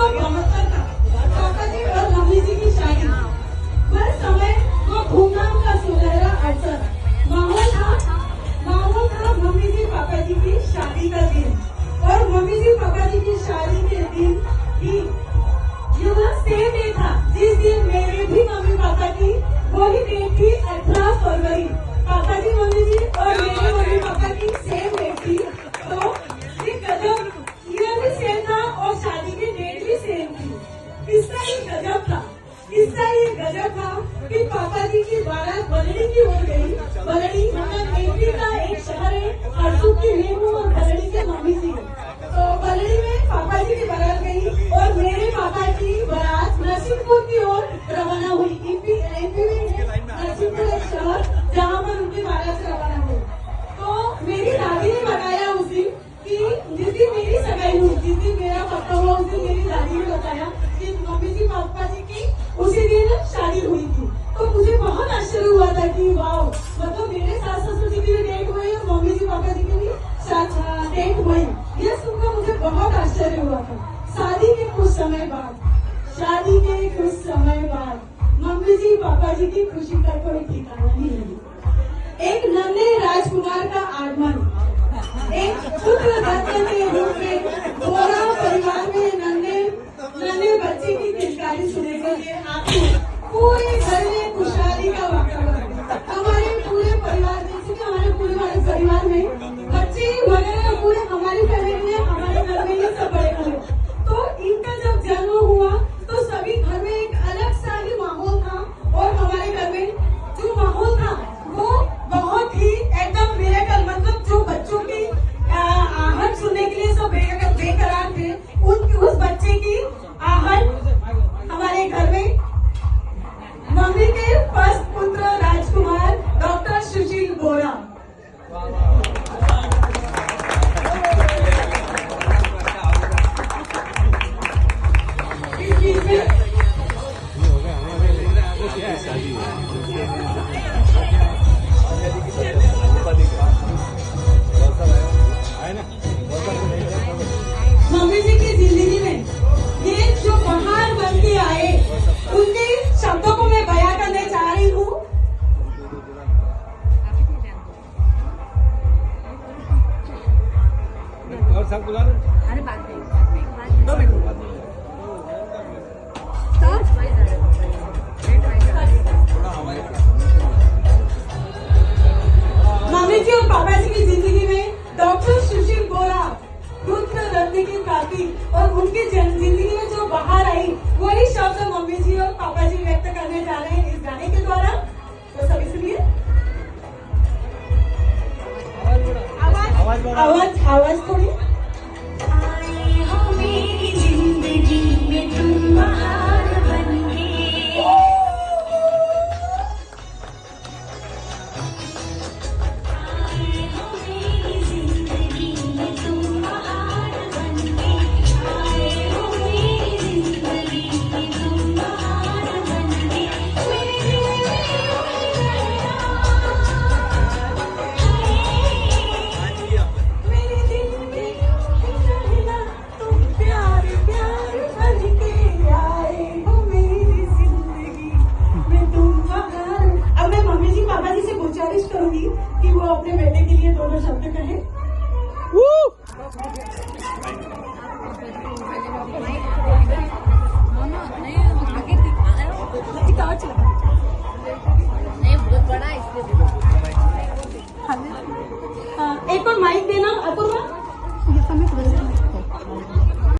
1972 का पापा जी और मम्मी जी की शादी। वह समय वो धूमधाम का सुनहरा अवसर माहौल था मम्मी जी पापा जी की शादी का दिन। और मम्मी जी पापा जी की शादी के दिन ही यह सेम डे था जिस दिन मेरे भी मम्मी पापा की वही डेट थी 18 फरवरी। पापा जी मम्मी जी और मेरे मम्मी पापा की सेम डेट थी। तो ये गजब, ये भी सेम था और शादी की डेट भी सेम थी। इसका ये गजब था कि पापा जी की बारात बलड़ी की हो गई। बलड़ी मतलब एमपी का एक शहर है, हरसुख की नेमू और बलड़ी के मम्मी जी। तो बलड़ी में पापा जी की बारात गई और मेरे पापा की बारात नरसिंहपुर की ओर रवाना हुई। एमपी में नरसिंहपुर एक शहर जहाँ पर उनकी बारात से रवाना हुई। तो मेरी दादी ने बताया उस दिन कि जिस दिन मेरी सगाई हुई, जिस दिन मेरा पक्का हुआ, उस दिन मेरी दादी ने बताया कि मम्मी जी पापा जी की उसी दिन शादी हुई थी। तो मुझे बहुत आश्चर्य हुआ था कि वाह, मतलब मेरे सास ससुर जी की भी डेट हुई और मम्मी जी पापा जी की भी डेट हुई। ये सुनकर मुझे बहुत आश्चर्य हुआ था। शादी के कुछ समय बाद मम्मी जी पापा जी की खुशी का कोई ठिकाना नहीं है। एक नन्हे राजकुमार का आगमन, एक पुत्र रत्न के रूप में पूरा परिवार में नन्हे बच्चे की किलकारी सुनने के लिए आते हैं। पूरे घर में खुशहाली का वातावरण। हमारे पूरे परिवार जैसे कि हमारे पूरे परिवार में बच्चे वगैरह पूरे हमारी फैमिली में हमारे घर में ही सब बड़े हुए। तो इनका जब जन्म हुआ तो सभी घर में एक अलग सा ही माहौल था। और हमारे घर में जो माहौल था वो बहुत ही एकदम मिरेकल, मतलब जो बच्चों की आहट सुनने के लिए सब बेकरार थे। उस बच्चे की आहट हमारे घर में मम्मी के फर्स्ट पुत्र राजकुमार डॉक्टर सुशील बोरा। इस बीच में मम्मी जी की जिंदगी में ये जो बाहर बन के आए उनके शब्दों को मैं बयां करने चाह रही हूँ। और सब बुला लो। अरे बात नहीं, 2 मिनट मम्मी जी और पापा जी की जिंदगी में डॉक्टर सुशील बोरा पुत्र रत्न की प्राप्ति और उनकी जिंदगी में जो बाहर आई वही शब्द मम्मी जी और पापा जी व्यक्त करने जा रहे हैं इस गाने के द्वारा। तो सभी सुनिए। आवाज थोड़ी। आए हो मेरी जिंदगी में तुम बहार बनके, आए हो मेरी जिंदगी में तुम बहार बनके, आए हो मेरी जिंदगी में तुम बहार बनके। मेरे दिल मेरे दिल में रहना तुम प्यार प्यार बन के आए हो मेरी जिंदगी में तुम बहार। अब मैं मम्मी जी पापा जी से गुजारिश करूंगी कि वो अपने बेटे के लिए दोनों शब्द कहें। नहीं आगे